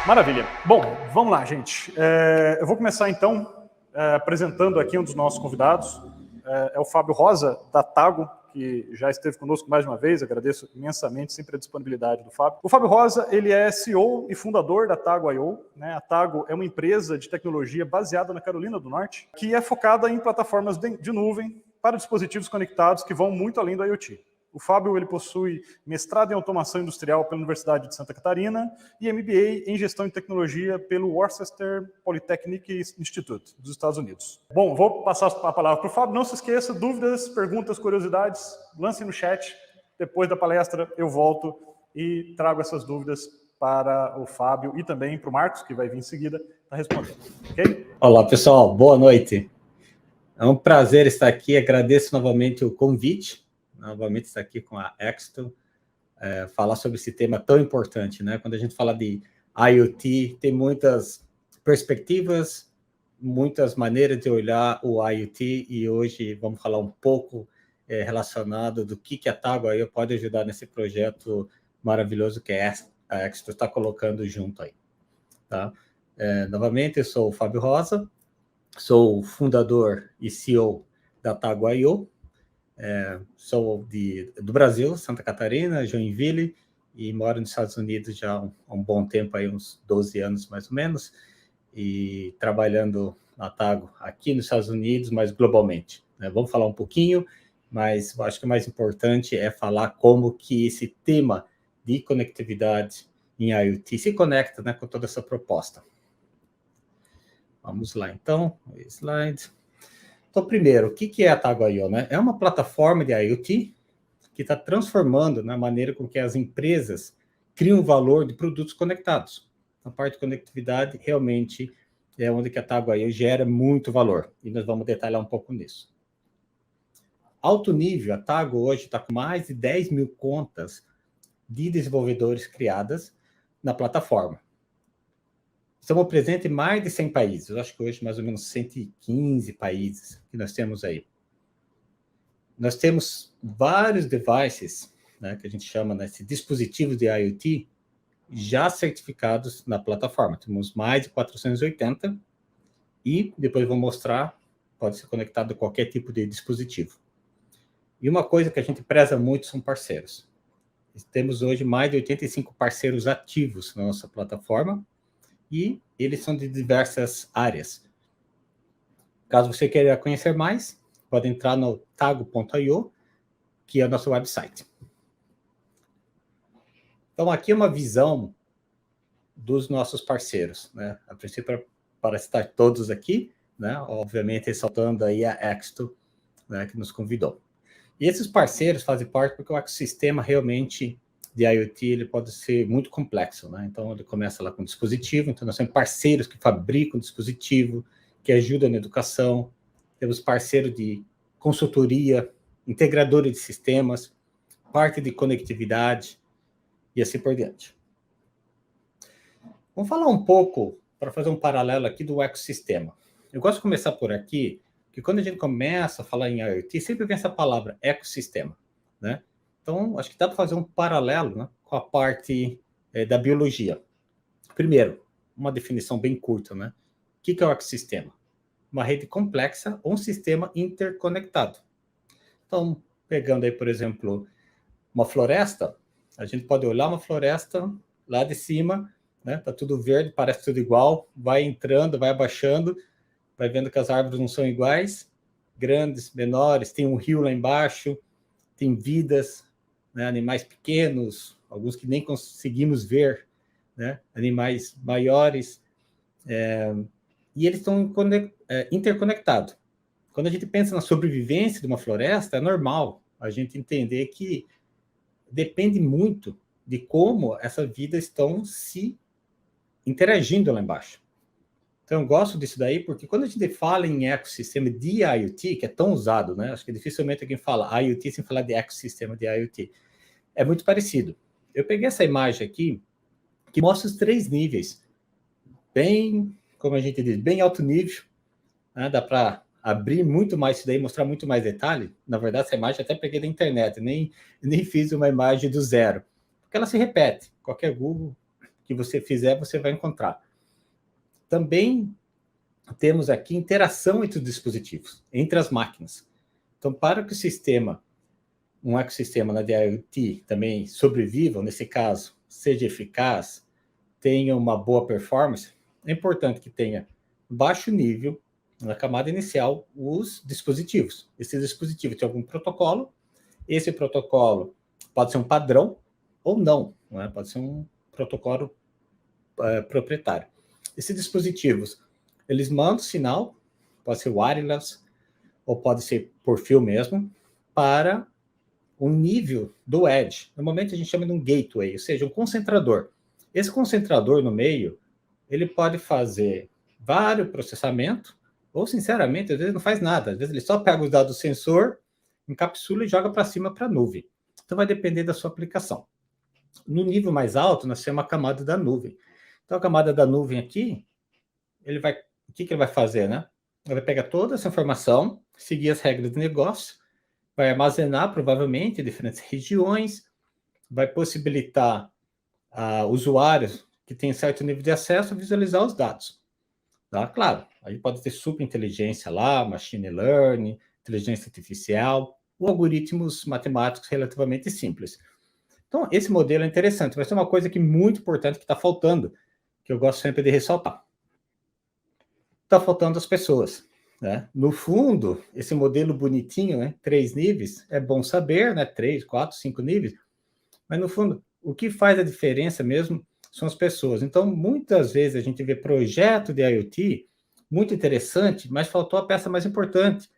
Maravilha. Bom, vamos lá, gente. Eu vou começar, então, apresentando aqui um dos nossos convidados. É o Fábio Rosa, da Tago, que já esteve conosco mais uma vez. Agradeço imensamente sempre a disponibilidade do Fábio. O Fábio Rosa, ele é CEO e fundador da Tago.io. Né? A Tago é uma empresa de tecnologia baseada na Carolina do Norte, que é focada em plataformas de nuvem para dispositivos conectados que vão muito além do IoT. O Fábio ele possui mestrado em automação industrial pela Universidade de Santa Catarina e MBA em gestão e tecnologia pelo Worcester Polytechnic Institute, dos Estados Unidos. Bom, vou passar a palavra para o Fábio. Não se esqueça, dúvidas, perguntas, curiosidades, lance no chat. Depois da palestra eu volto e trago essas dúvidas para o Fábio e também para o Marcos, que vai vir em seguida, para responder. Ok? Olá, pessoal. Boa noite. É um prazer estar aqui. Agradeço novamente o convite. Novamente estar aqui com a Exto, falar sobre esse tema tão importante, né? Quando a gente fala de IoT, tem muitas perspectivas, muitas maneiras de olhar o IoT, e hoje vamos falar um pouco relacionado do que a Tago.io pode ajudar nesse projeto maravilhoso que a Exto está colocando junto aí. Tá? Novamente, eu sou o Fábio Rosa, sou o fundador e CEO da Tago.io. Sou do Brasil, Santa Catarina, Joinville, e moro nos Estados Unidos já há um bom tempo, aí, uns 12 anos mais ou menos, e trabalhando na Tago aqui nos Estados Unidos, mas globalmente. Né? Vamos falar um pouquinho, mas eu acho que o mais importante é falar como que esse tema de conectividade em IoT se conecta, né, com toda essa proposta. Vamos lá, então, slide. Então, primeiro, o que é a Tago.io? Né? É uma plataforma de IoT que está transformando na maneira com que as empresas criam valor de produtos conectados. A parte de conectividade realmente é onde que a Tago.io gera muito valor, e nós vamos detalhar um pouco nisso. Alto nível, a Tago hoje está com mais de 10 mil contas de desenvolvedores criadas na plataforma. Estamos presentes em mais de 100 países. Eu acho que hoje mais ou menos 115 países que nós temos aí. Nós temos vários devices, né, que a gente chama, né, dispositivos de IoT, já certificados na plataforma. Temos mais de 480 e depois vou mostrar, pode ser conectado a qualquer tipo de dispositivo. E uma coisa que a gente preza muito são parceiros. Temos hoje mais de 85 parceiros ativos na nossa plataforma, e eles são de diversas áreas. Caso você queira conhecer mais, pode entrar no tago.io, que é o nosso website. Então, aqui é uma visão dos nossos parceiros, né? A princípio, para estar todos aqui, né? Obviamente, ressaltando aí a Exto, né, que nos convidou. E esses parceiros fazem parte porque o ecossistema realmente de IoT ele pode ser muito complexo, né? Então, ele começa lá com dispositivo, então nós temos parceiros que fabricam dispositivo, que ajudam na educação, temos parceiro de consultoria, integradores de sistemas, parte de conectividade e assim por diante. Vamos falar um pouco, para fazer um paralelo aqui do ecossistema. Eu gosto de começar por aqui, que quando a gente começa a falar em IoT, sempre vem essa palavra, ecossistema, né? Então, acho que dá para fazer um paralelo, né, com a parte da biologia. Primeiro, uma definição bem curta, né? O que é o ecossistema? Uma rede complexa ou um sistema interconectado. Então, pegando aí, por exemplo, uma floresta, a gente pode olhar uma floresta lá de cima, né? Tá tudo verde, parece tudo igual, vai entrando, vai abaixando, vai vendo que as árvores não são iguais, grandes, menores, tem um rio lá embaixo, tem vidas, né? Animais pequenos, alguns que nem conseguimos ver, né? Animais maiores, e eles estão interconectados. Quando a gente pensa na sobrevivência de uma floresta, é normal a gente entender que depende muito de como essas vidas estão se interagindo lá embaixo. Então, eu gosto disso daí, porque quando a gente fala em ecossistema de IoT, que é tão usado, né? Acho que dificilmente alguém fala IoT sem falar de ecossistema de IoT. É muito parecido. Eu peguei essa imagem aqui, que mostra os 3 níveis. Bem, como a gente diz, bem alto nível. Né? Dá para abrir muito mais isso daí, mostrar muito mais detalhe. Na verdade, essa imagem eu até peguei da internet, nem fiz uma imagem do zero. Porque ela se repete. Qualquer Google que você fizer, você vai encontrar. Também temos aqui interação entre os dispositivos, entre as máquinas. Então, para que o sistema, um ecossistema de IoT também sobreviva, nesse caso, seja eficaz, tenha uma boa performance, é importante que tenha baixo nível, na camada inicial, os dispositivos. Esse dispositivo tem algum protocolo, esse protocolo pode ser um padrão ou não, né? Pode ser um protocolo proprietário. Esses dispositivos, eles mandam sinal, pode ser wireless, ou pode ser por fio mesmo, para o nível do edge. Normalmente a gente chama de um gateway, ou seja, um concentrador. Esse concentrador no meio, ele pode fazer vários processamentos, ou, sinceramente, às vezes não faz nada. Às vezes ele só pega os dados do sensor, encapsula e joga para cima para a nuvem. Então vai depender da sua aplicação. No nível mais alto, nós temos a camada da nuvem. Então a camada da nuvem aqui, o que ele vai fazer, né? Ele vai pegar toda essa informação, seguir as regras de negócio, vai armazenar provavelmente em diferentes regiões, vai possibilitar a usuários que têm certo nível de acesso a visualizar os dados. Tá? Claro, aí pode ter superinteligência lá, machine learning, inteligência artificial, ou algoritmos matemáticos relativamente simples. Então, esse modelo é interessante, mas tem uma coisa aqui muito importante que está faltando, que eu gosto sempre de ressaltar. Está faltando as pessoas. Né? No fundo, esse modelo bonitinho, né? 3 níveis, é bom saber, né? 3, 4, 5 níveis, mas no fundo, o que faz a diferença mesmo são as pessoas. Então, muitas vezes a gente vê projeto de IoT muito interessante, mas faltou a peça mais importante,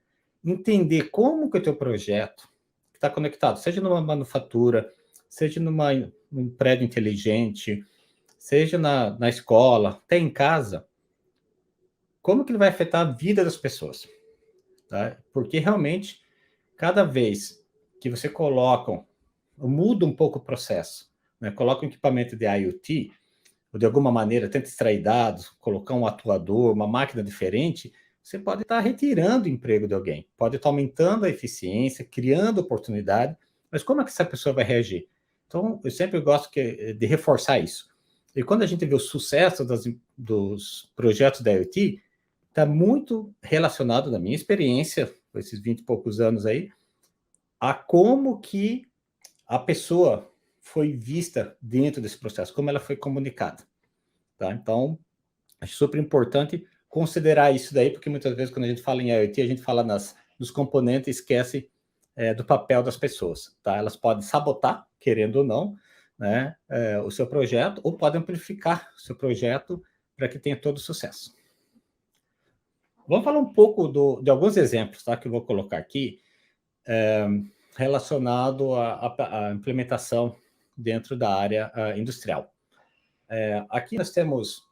entender como que o teu projeto está conectado, seja numa manufatura, seja num prédio inteligente, seja na escola, até em casa, como que ele vai afetar a vida das pessoas. Tá? Porque realmente, cada vez que você muda um pouco o processo, né? Coloca um equipamento de IoT, ou de alguma maneira tenta extrair dados, colocar um atuador, uma máquina diferente, você pode estar retirando o emprego de alguém, pode estar aumentando a eficiência, criando oportunidade, mas como é que essa pessoa vai reagir? Então, eu sempre gosto de reforçar isso. E quando a gente vê o sucesso dos projetos da IoT, está muito relacionado, na minha experiência, com esses 20 e poucos anos aí, a como que a pessoa foi vista dentro desse processo, como ela foi comunicada. Tá? Então, acho super importante considerar isso daí, porque muitas vezes quando a gente fala em IoT, a gente fala nos componentes e esquece do papel das pessoas. Tá? Elas podem sabotar, querendo ou não, né, o seu projeto, ou podem amplificar o seu projeto para que tenha todo sucesso. Vamos falar um pouco de alguns exemplos, tá, que eu vou colocar aqui, relacionado à implementação dentro da área industrial. Aqui nós temos,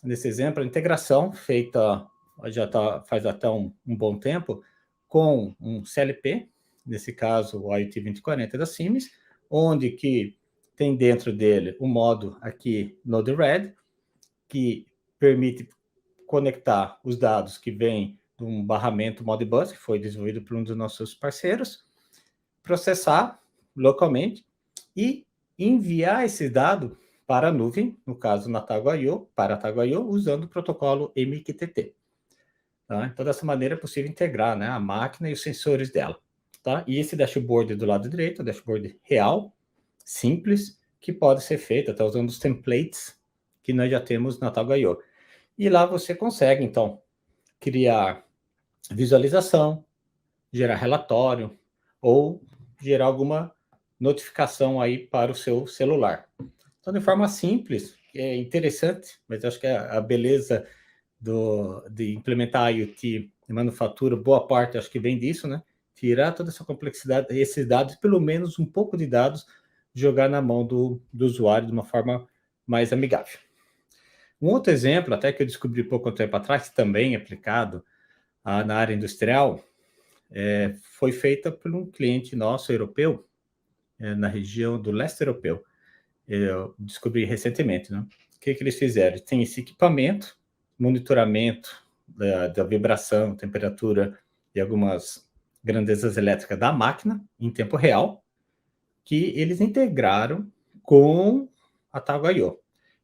nesse exemplo, a integração feita faz até um bom tempo com um CLP, nesse caso o IoT 2040 da Siemens, onde que tem dentro dele o modo aqui Node-RED, que permite conectar os dados que vêm de um barramento Modbus, que foi desenvolvido por um dos nossos parceiros, processar localmente e enviar esse dado para a nuvem, no caso na Tago.io, para a Tago.io, usando o protocolo MQTT. Tá? Então, dessa maneira é possível integrar, né, a máquina e os sensores dela. Tá? E esse dashboard do lado direito, é um dashboard real, simples, que pode ser feito até usando os templates que nós já temos na Tago.io. E lá você consegue, então, criar visualização, gerar relatório ou gerar alguma notificação aí para o seu celular. Então, de forma simples, é interessante, mas acho que a beleza de implementar IoT em manufatura, boa parte acho que vem disso, né? Tirar toda essa complexidade, esses dados, pelo menos um pouco de dados, jogar na mão do usuário de uma forma mais amigável. Um outro exemplo, até que eu descobri pouco tempo atrás, também aplicado na área industrial, foi feita por um cliente nosso europeu, na região do leste europeu. Eu descobri recentemente, né? O que eles fizeram? Tem esse equipamento, monitoramento da vibração, temperatura e algumas grandezas elétricas da máquina em tempo real, que eles integraram com a Tago.io.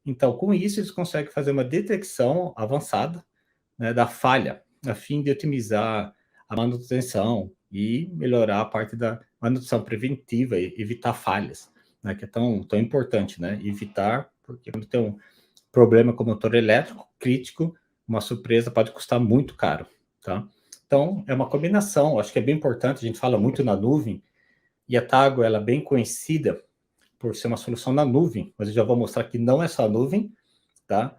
Então, com isso, eles conseguem fazer uma detecção avançada, né, da falha, a fim de otimizar a manutenção e melhorar a parte da manutenção preventiva e evitar falhas, né, que é tão importante, né? Evitar, porque quando tem um problema com o motor elétrico crítico, uma surpresa pode custar muito caro, tá? Então, é uma combinação, acho que é bem importante, a gente fala muito na nuvem, e a Tago, ela é bem conhecida por ser uma solução na nuvem, mas eu já vou mostrar que não é só a nuvem, tá?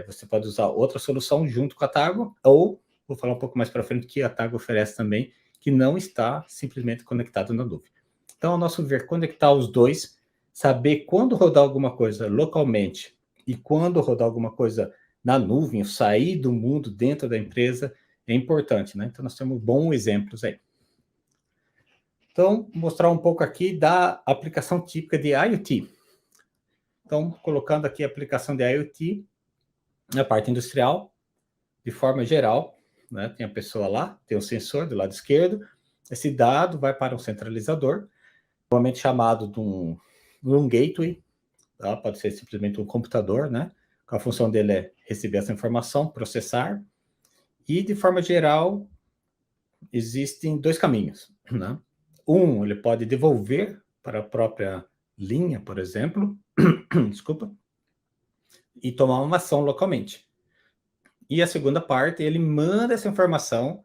Você pode usar outra solução junto com a Tago, ou vou falar um pouco mais para frente que a Tago oferece também, que não está simplesmente conectado na nuvem. Então, ao nosso ver, conectar os dois, saber quando rodar alguma coisa localmente e quando rodar alguma coisa na nuvem, sair do mundo dentro da empresa, é importante, né? Então, nós temos bons exemplos aí. Então, mostrar um pouco aqui da aplicação típica de IoT. Então, colocando aqui a aplicação de IoT na parte industrial, de forma geral, né? Tem a pessoa lá, tem o sensor do lado esquerdo, esse dado vai para um centralizador, normalmente chamado de um gateway, tá? Pode ser simplesmente um computador, né? A função dele é receber essa informação, processar, e de forma geral, existem dois caminhos, né? Ele pode devolver para a própria linha, por exemplo, desculpa, e tomar uma ação localmente. E a segunda parte, ele manda essa informação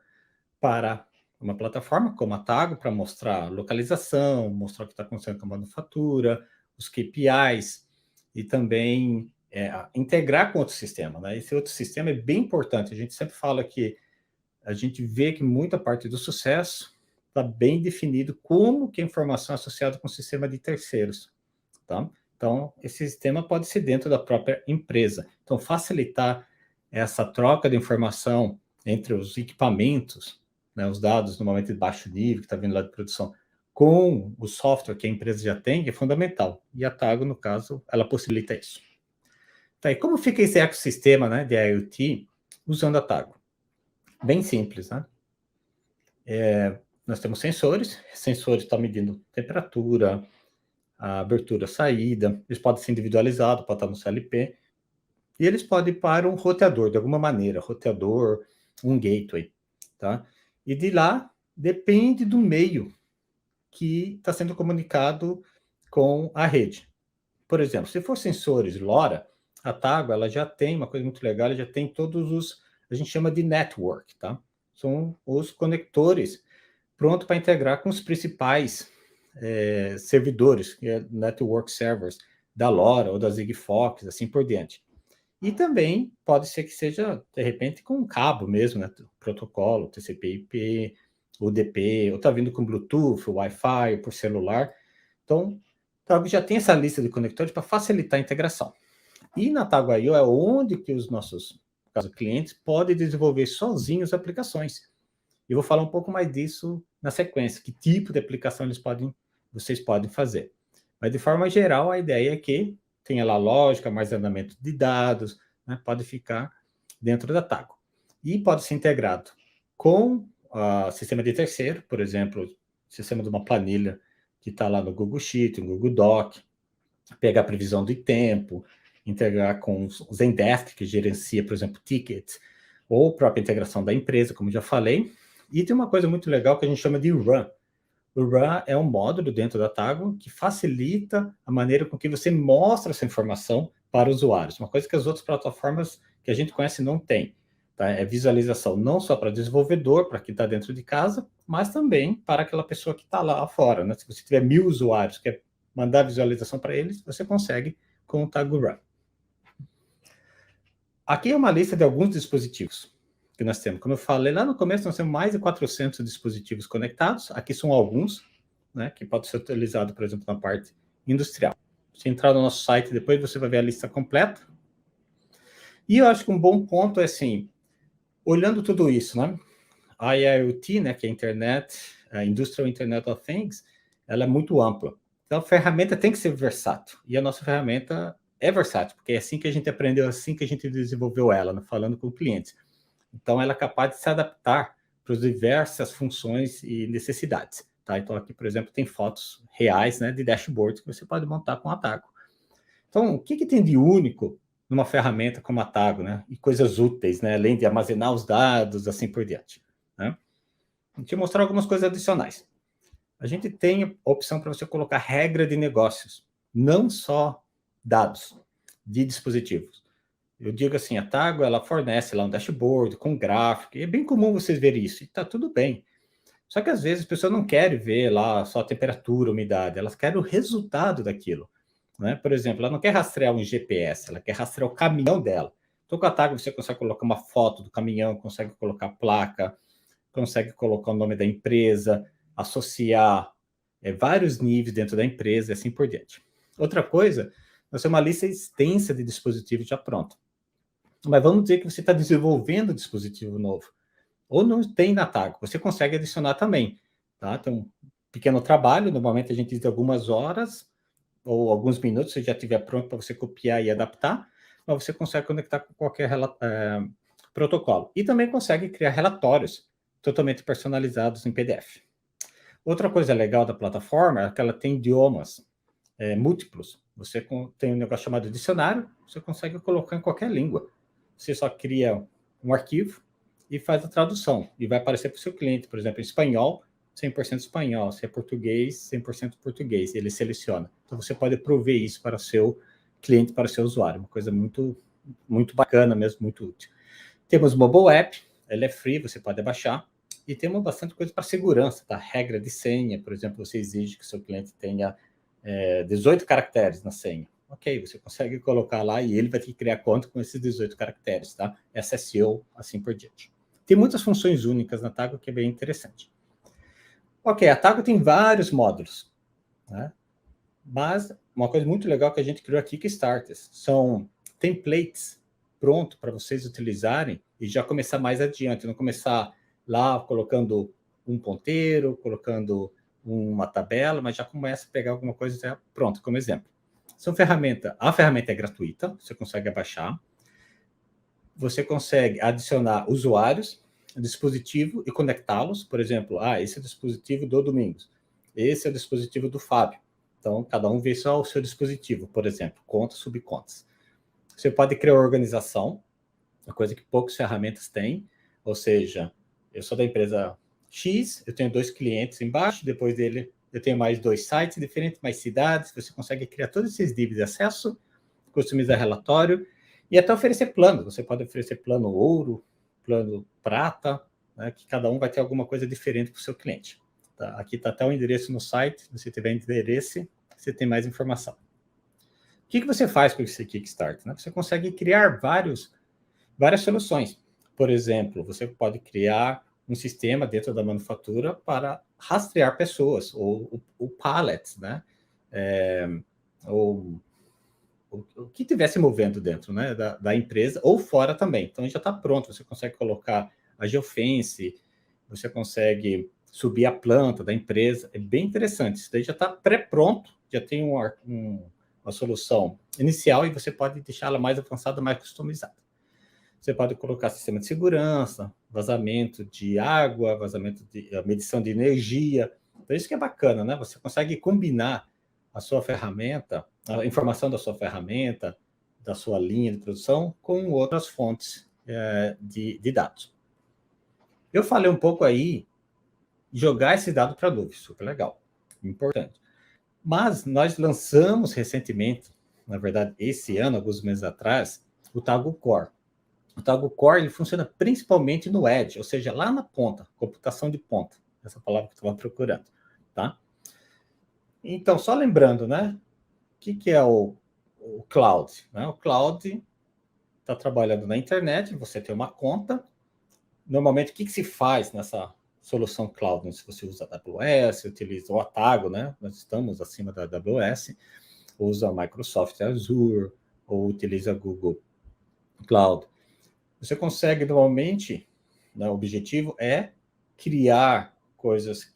para uma plataforma como a Tago para mostrar localização, mostrar o que está acontecendo com a manufatura, os KPIs e também integrar com outro sistema, né? Esse outro sistema é bem importante. A gente sempre fala que a gente vê que muita parte do sucesso está bem definido como que a informação é associada com o sistema de terceiros, tá? Então, esse sistema pode ser dentro da própria empresa. Então, facilitar essa troca de informação entre os equipamentos, né, os dados normalmente de baixo nível, que está vindo lá de produção, com o software que a empresa já tem, é fundamental. E a Tago, no caso, ela possibilita isso. Tá, e como fica esse ecossistema, né, de IoT usando a Tago? Bem simples, né? Nós temos sensores estão medindo temperatura, a abertura, saída, eles podem ser individualizados, pode estar no CLP, e eles podem ir para um roteador, de alguma maneira, roteador, um gateway, tá? E de lá, depende do meio que está sendo comunicado com a rede. Por exemplo, se for sensores LoRa, a Tago, ela já tem uma coisa muito legal, ela já tem todos os, a gente chama de network, tá? São os conectores pronto para integrar com os principais servidores, que é network servers da LoRa ou da Sigfox, assim por diante. E também pode ser que seja, de repente, com um cabo mesmo, né? Protocolo, TCP/IP, UDP, ou está vindo com Bluetooth, Wi-Fi, por celular. Então, Tago já tem essa lista de conectores para facilitar a integração. E na Tago.io é onde que os nossos clientes podem desenvolver sozinhos aplicações. E vou falar um pouco mais disso na sequência, que tipo de aplicação vocês podem fazer. Mas, de forma geral, a ideia é que tenha lá lógica, armazenamento de dados, né, pode ficar dentro da Tago. E pode ser integrado com o sistema de terceiro, por exemplo, sistema de uma planilha que está lá no Google Sheet, no Google Doc, pegar a previsão do tempo, integrar com o Zendesk, que gerencia, por exemplo, tickets, ou a própria integração da empresa, como já falei. E tem uma coisa muito legal que a gente chama de Run. O Run é um módulo dentro da Tago que facilita a maneira com que você mostra essa informação para usuários. Uma coisa que as outras plataformas que a gente conhece não tem. Tá? É visualização não só para desenvolvedor, para quem está dentro de casa, mas também para aquela pessoa que está lá fora. Né? Se você tiver 1000 usuários, quer mandar visualização para eles, você consegue com o Tago Run. Aqui é uma lista de alguns dispositivos que nós temos. Como eu falei lá no começo, nós temos mais de 400 dispositivos conectados. Aqui são alguns, né, que podem ser utilizados, por exemplo, na parte industrial. Se entrar no nosso site, depois você vai ver a lista completa. E eu acho que um bom ponto é assim, olhando tudo isso, né, a IoT, né, que é a Internet, a Industrial Internet of Things, ela é muito ampla. Então, a ferramenta tem que ser versátil. E a nossa ferramenta é versátil, porque é assim que a gente aprendeu, assim que a gente desenvolveu ela, né, falando com clientes. Então, ela é capaz de se adaptar para as diversas funções e necessidades. Tá? Então, aqui, por exemplo, tem fotos reais, né, de dashboards que você pode montar com a Tago. Então, o que tem de único numa ferramenta como a Tago, né? E coisas úteis, né? Além de armazenar os dados, assim por diante, né? Vou te mostrar algumas coisas adicionais. A gente tem a opção para você colocar regra de negócios, não só dados de dispositivos. Eu digo assim, a Tago, ela fornece lá um dashboard com gráfico, e é bem comum vocês verem isso, e está tudo bem. Só que às vezes as pessoas não querem ver lá só a temperatura, umidade, elas querem o resultado daquilo, né? Por exemplo, ela não quer rastrear um GPS, ela quer rastrear o caminhão dela. Então, com a Tago, você consegue colocar uma foto do caminhão, consegue colocar placa, consegue colocar o nome da empresa, associar vários níveis dentro da empresa e assim por diante. Outra coisa, nós temos uma lista extensa de dispositivos já pronto. Mas vamos dizer que você está desenvolvendo um dispositivo novo, ou não tem na Tago, você consegue adicionar também. Tá? Tem um pequeno trabalho, normalmente a gente diz algumas horas, ou alguns minutos, se já estiver pronto para você copiar e adaptar, mas você consegue conectar com qualquer protocolo. E também consegue criar relatórios totalmente personalizados em PDF. Outra coisa legal da plataforma é que ela tem idiomas múltiplos. Você tem um negócio chamado dicionário, você consegue colocar em qualquer língua. Você só cria um arquivo e faz a tradução. E vai aparecer para o seu cliente, por exemplo, em espanhol, 100% espanhol. Se é português, 100% português. Ele seleciona. Então, você pode prover isso para o seu cliente, para o seu usuário. Uma coisa muito, muito bacana mesmo, muito útil. Temos mobile app, ela é free, você pode baixar. E temos bastante coisa para segurança, tá? Regra de senha, por exemplo, você exige que o seu cliente tenha 18 caracteres na senha. Ok, você consegue colocar lá e ele vai ter que criar conta com esses 18 caracteres, tá? SSO, assim por diante. Tem muitas funções únicas na Tago que é bem interessante. Ok, a Tago tem vários módulos, né? Mas uma coisa muito legal que a gente criou aqui, Kickstarters, são templates prontos para vocês utilizarem e já começar mais adiante, não começar lá colocando um ponteiro, colocando uma tabela, mas já começa a pegar alguma coisa já pronta, como exemplo. A ferramenta é gratuita, você consegue abaixar, você consegue adicionar usuários, dispositivo e conectá-los, por exemplo, esse é o dispositivo do Domingos, esse é o dispositivo do Fábio. Então, cada um vê só o seu dispositivo, por exemplo, contas, subcontas. Você pode criar organização, uma coisa que poucas ferramentas têm, ou seja, eu sou da empresa X, eu tenho 2 clientes embaixo, depois dele eu tenho mais 2 sites diferentes, mais cidades, você consegue criar todos esses níveis de acesso, customizar relatório e até oferecer plano. Você pode oferecer plano ouro, plano prata, né, que cada um vai ter alguma coisa diferente para o seu cliente. Tá? Aqui está até o endereço no site, se tiver endereço, você tem mais informação. O que você faz com esse Kickstarter? Né? Você consegue criar várias soluções. Por exemplo, você pode criar um sistema dentro da manufatura para rastrear pessoas, ou pallets, né? Ou o que estiver se movendo dentro, né, da empresa, ou fora também. Então, já está pronto. Você consegue colocar a geofence, você consegue subir a planta da empresa. É bem interessante. Isso daí já está pré-pronto, já tem uma solução inicial e você pode deixá-la mais avançada, mais customizada. Você pode colocar sistema de segurança, vazamento de água, medição de energia. Então, isso que é bacana, né? Você consegue combinar a sua ferramenta, a informação da sua ferramenta, da sua linha de produção, com outras fontes de dados. Eu falei um pouco aí, jogar esse dado para a nuvem, super legal, importante. Mas nós lançamos recentemente, na verdade, esse ano, alguns meses atrás, o Tago Core. O Tago Core ele funciona principalmente no Edge, ou seja, lá na ponta, computação de ponta, essa palavra que eu estava procurando, tá? Então, só lembrando, né? O que é o cloud? Né? O cloud está trabalhando na internet, você tem uma conta. Normalmente, o que se faz nessa solução cloud? Se você usa a AWS, utiliza o Tago, né? Nós estamos acima da AWS, usa a Microsoft Azure, ou utiliza a Google Cloud. Você consegue, normalmente, né, o objetivo é criar coisas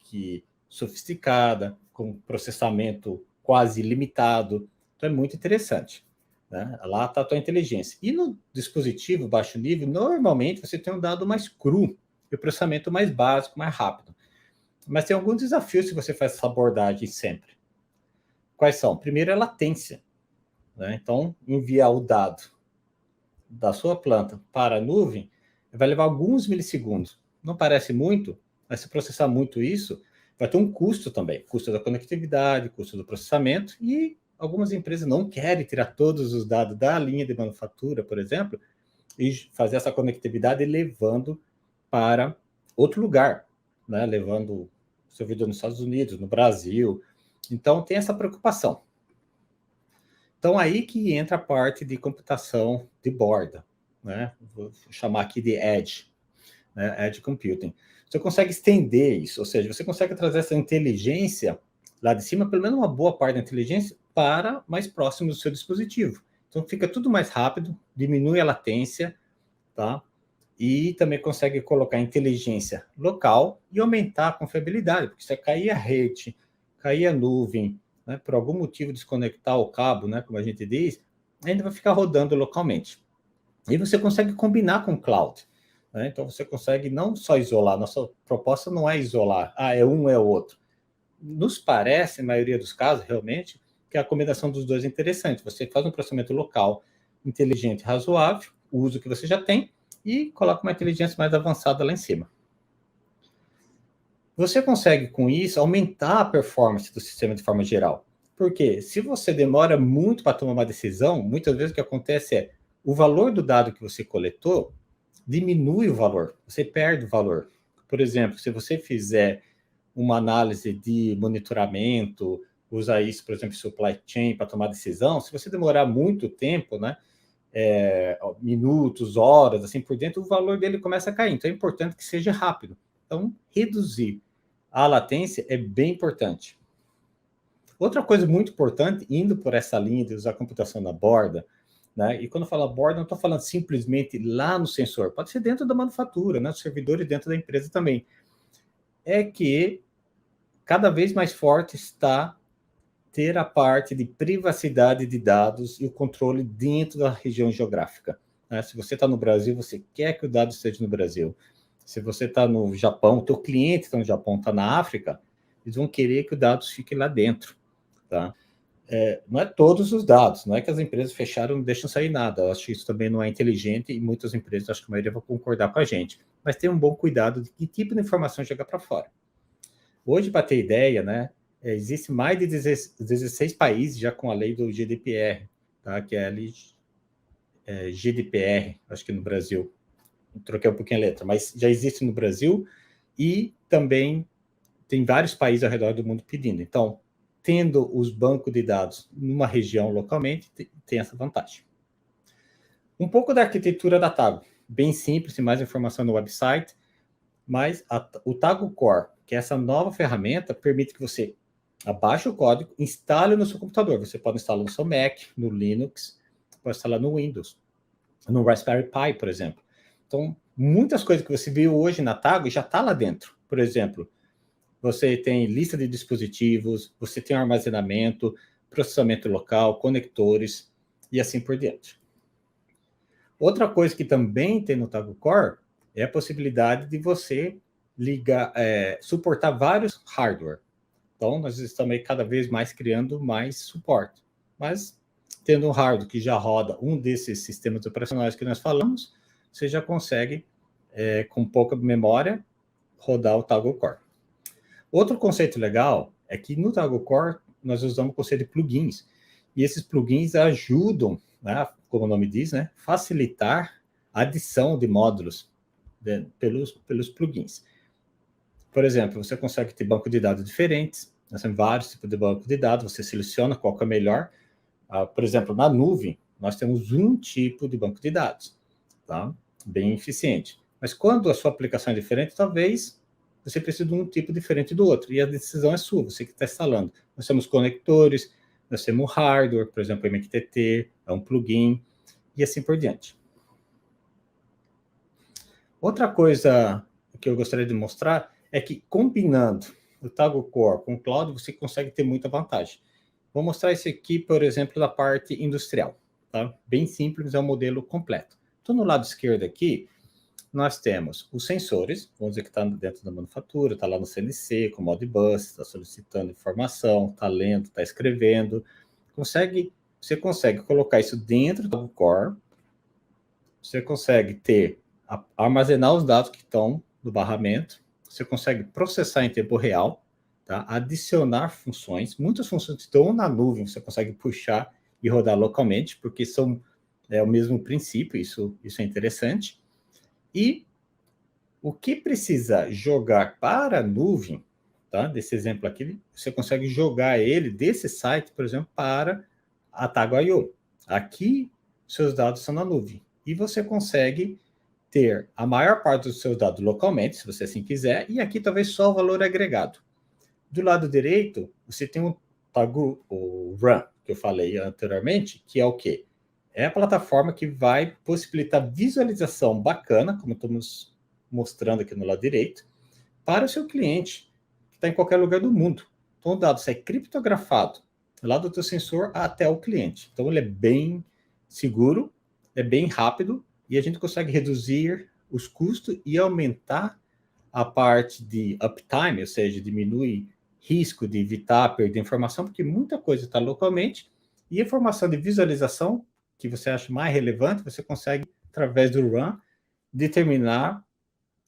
sofisticadas, com processamento quase ilimitado. Então, é muito interessante. Né? Lá está a tua inteligência. E no dispositivo baixo nível, normalmente, você tem um dado mais cru e o processamento mais básico, mais rápido. Mas tem alguns desafios se você faz essa abordagem sempre. Quais são? Primeiro, é a latência. né? Então, enviar o dado da sua planta para a nuvem vai levar alguns milissegundos. Não parece muito, mas se processar muito isso, vai ter um custo também. Custo da conectividade, custo do processamento, e algumas empresas não querem tirar todos os dados da linha de manufatura, por exemplo, e fazer essa conectividade levando para outro lugar, né? Levando o servidor nos Estados Unidos, no Brasil. Então, tem essa preocupação. Então, aí que entra a parte de computação de borda, né? Vou chamar aqui de Edge, né? Edge Computing. Você consegue estender isso, ou seja, você consegue trazer essa inteligência lá de cima, pelo menos uma boa parte da inteligência, para mais próximo do seu dispositivo. Então, fica tudo mais rápido, diminui a latência, tá? E também consegue colocar inteligência local e aumentar a confiabilidade, porque se cair a rede, cair a nuvem, né, por algum motivo desconectar o cabo, né, como a gente diz, ainda vai ficar rodando localmente. E você consegue combinar com o cloud, né? Então você consegue não só isolar, nossa proposta não é isolar, é um, é o outro. Nos parece, na maioria dos casos, realmente, que a combinação dos dois é interessante. Você faz um processamento local inteligente, razoável, o uso que você já tem, e coloca uma inteligência mais avançada lá em cima. Você consegue, com isso, aumentar a performance do sistema de forma geral. Porque se você demora muito para tomar uma decisão, muitas vezes o que acontece é o valor do dado que você coletou diminui o valor, você perde o valor. Por exemplo, se você fizer uma análise de monitoramento, usar isso, por exemplo, supply chain para tomar decisão, se você demorar muito tempo, né, minutos, horas, assim por dentro, o valor dele começa a cair. Então é importante que seja rápido. Então, reduzir a latência é bem importante. Outra coisa muito importante, indo por essa linha de usar computação na borda, né? E quando eu falo borda, não estou falando simplesmente lá no sensor, pode ser dentro da manufatura, né? Os servidores dentro da empresa também. É que cada vez mais forte está ter a parte de privacidade de dados e o controle dentro da região geográfica, né? Se você está no Brasil, você quer que o dado esteja no Brasil. Se você está no Japão, o teu cliente está no Japão, está na África, eles vão querer que os dados fiquem lá dentro, tá? Não é todos os dados, não é que as empresas fecharam e não deixam sair nada. Eu acho que isso também não é inteligente e muitas empresas, acho que a maioria vai concordar com a gente. Mas tem um bom cuidado de que tipo de informação chegar para fora. Hoje, para ter ideia, né, existe mais de 16 países já com a lei do GDPR, tá? Que é a GDPR, acho que no Brasil. Troquei um pouquinho a letra, mas já existe no Brasil e também tem vários países ao redor do mundo pedindo. Então, tendo os bancos de dados numa região localmente, tem essa vantagem. Um pouco da arquitetura da Tago, bem simples, tem mais informação no website, mas o Tago Core, que é essa nova ferramenta, permite que você abaixe o código, instale no seu computador. Você pode instalar no seu Mac, no Linux, pode instalar no Windows, no Raspberry Pi, por exemplo. Então, muitas coisas que você viu hoje na Tago já está lá dentro. Por exemplo, você tem lista de dispositivos, você tem armazenamento, processamento local, conectores e assim por diante. Outra coisa que também tem no Tago Core é a possibilidade de você suportar vários hardware. Então, nós estamos cada vez mais criando mais suporte. Mas, tendo um hardware que já roda um desses sistemas operacionais que nós falamos, você já consegue, com pouca memória, rodar o Tago Core. Outro conceito legal é que no Tago Core nós usamos o conceito de plugins. E esses plugins ajudam, né, como o nome diz, né, facilitar a adição de módulos pelos plugins. Por exemplo, você consegue ter banco de dados diferentes, nós temos vários tipos de banco de dados, você seleciona qual que é melhor. Por exemplo, na nuvem, nós temos um tipo de banco de dados, tá? Bem eficiente. Mas quando a sua aplicação é diferente, talvez você precise de um tipo diferente do outro, e a decisão é sua, você que está instalando. Nós temos conectores, nós temos hardware, por exemplo, MQTT, é um plugin, e assim por diante. Outra coisa que eu gostaria de mostrar é que, combinando o Tago Core com o Cloud, você consegue ter muita vantagem. Vou mostrar isso aqui, por exemplo, da parte industrial. Tá? Bem simples, é um modelo completo. Então, no lado esquerdo aqui, nós temos os sensores, vamos dizer que está dentro da manufatura, está lá no CNC, com Modbus, está solicitando informação, está lendo, está escrevendo, consegue você consegue colocar isso dentro do core, você consegue armazenar os dados que estão no barramento, você consegue processar em tempo real, tá? Adicionar funções, muitas funções que estão na nuvem, você consegue puxar e rodar localmente, porque são o mesmo princípio, isso é interessante. E o que precisa jogar para a nuvem, tá? Desse exemplo aqui, você consegue jogar ele desse site, por exemplo, para a Tago.io. Aqui, seus dados são na nuvem. E você consegue ter a maior parte dos seus dados localmente, se você assim quiser, e aqui talvez só o valor agregado. Do lado direito, você tem o Tago, o Run, que eu falei anteriormente, que é o quê? É a plataforma que vai possibilitar visualização bacana, como estamos mostrando aqui no lado direito, para o seu cliente, que está em qualquer lugar do mundo. Então, o dado sai criptografado lá do teu sensor até o cliente. Então, ele é bem seguro, é bem rápido, e a gente consegue reduzir os custos e aumentar a parte de uptime, ou seja, diminui risco de evitar perder informação, porque muita coisa está localmente, e a informação de visualização, que você acha mais relevante, você consegue, através do Run, determinar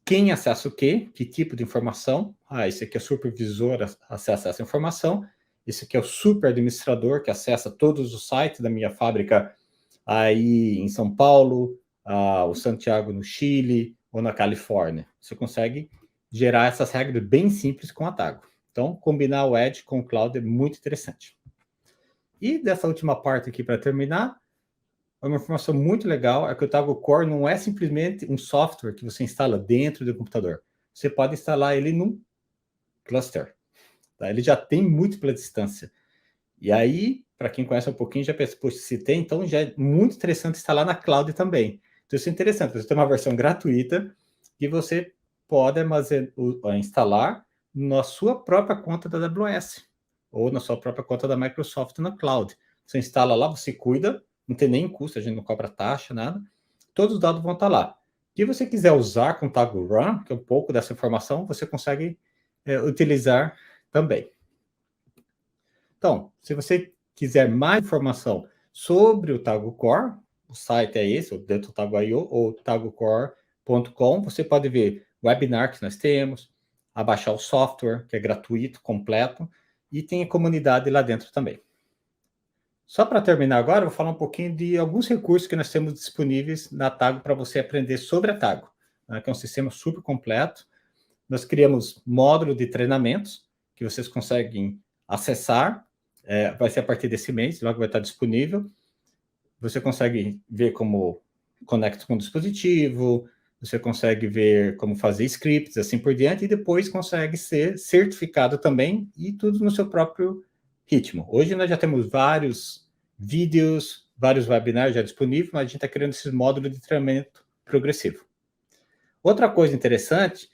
quem acessa o quê, que tipo de informação. Esse aqui é o supervisor, acessa essa informação. Esse aqui é o super administrador, que acessa todos os sites da minha fábrica aí em São Paulo, o Santiago no Chile ou na Califórnia. Você consegue gerar essas regras bem simples com a Tago. Então, combinar o Edge com o Cloud é muito interessante. E dessa última parte aqui, para terminar, uma informação muito legal é que o Tago Core não é simplesmente um software que você instala dentro do computador. Você pode instalar ele num cluster. Tá? Ele já tem múltipla distância. E aí, para quem conhece um pouquinho, já pensa, poxa, se tem, então já é muito interessante instalar na cloud também. Então, isso é interessante. Você tem uma versão gratuita que você pode instalar na sua própria conta da AWS ou na sua própria conta da Microsoft na cloud. Você instala lá, você cuida, não tem nem custo, a gente não cobra taxa, nada. Todos os dados vão estar lá. Se você quiser usar com o Tago Run, que é um pouco dessa informação, você consegue utilizar também. Então, se você quiser mais informação sobre o Tago Core, o site é esse, o dentro do Tago.io ou tagocore.com, você pode ver o webinar que nós temos, abaixar o software, que é gratuito, completo, e tem a comunidade lá dentro também. Só para terminar agora, eu vou falar um pouquinho de alguns recursos que nós temos disponíveis na Tago para você aprender sobre a Tago, né, que é um sistema super completo. Nós criamos módulo de treinamentos que vocês conseguem acessar, vai ser a partir desse mês, logo vai estar disponível. Você consegue ver como conecta com o dispositivo, você consegue ver como fazer scripts, assim por diante, e depois consegue ser certificado também, e tudo no seu próprio ritmo. Hoje nós já temos vários vídeos, vários webinars já disponíveis, mas a gente está criando esse módulo de treinamento progressivo. Outra coisa interessante,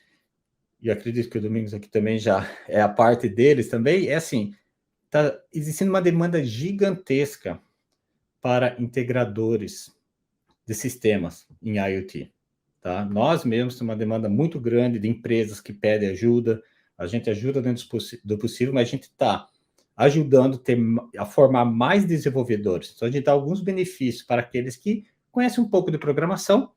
e acredito que o Domingos aqui também já é a parte deles também, é assim, está existindo uma demanda gigantesca para integradores de sistemas em IoT. Tá? Nós mesmos temos uma demanda muito grande de empresas que pedem ajuda, a gente ajuda dentro do possível, mas a gente está ajudando a formar mais desenvolvedores. Então, a gente dá alguns benefícios para aqueles que conhecem um pouco de programação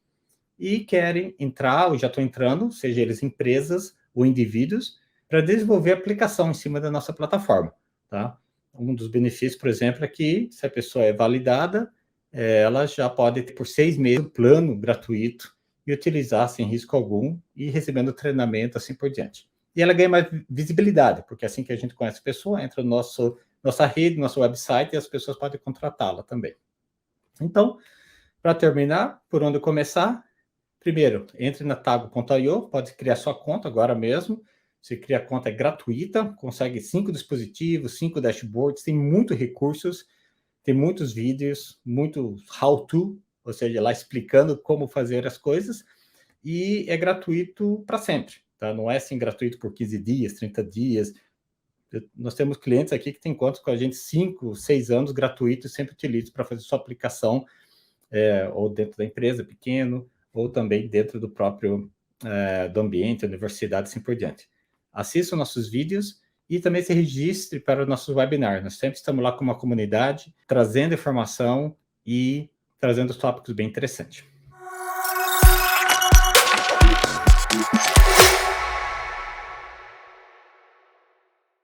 e querem entrar, ou já estão entrando, seja eles empresas ou indivíduos, para desenvolver aplicação em cima da nossa plataforma. Tá? Um dos benefícios, por exemplo, é que se a pessoa é validada, ela já pode ter por 6 meses um plano gratuito e utilizar sem risco algum e recebendo treinamento assim por diante. E ela ganha mais visibilidade, porque assim que a gente conhece a pessoa, entra no nossa rede, nosso website, e as pessoas podem contratá-la também. Então, para terminar, por onde começar? Primeiro, entre na Tago.io, pode criar sua conta agora mesmo. Você cria a conta, é gratuita, consegue 5 dispositivos, 5 dashboards, tem muitos recursos, tem muitos vídeos, muito how-to, ou seja, lá explicando como fazer as coisas, e é gratuito para sempre, tá? Não é assim gratuito por 15 dias, 30 dias. Nós temos clientes aqui que têm contas com a gente 5, 6 anos gratuitos, sempre utilizam para fazer sua aplicação, ou dentro da empresa, pequeno, ou também dentro do próprio do ambiente, universidade, assim por diante. Assistam nossos vídeos e também se registre para os nossos webinars. Nós sempre estamos lá com uma comunidade, trazendo informação e trazendo tópicos bem interessantes.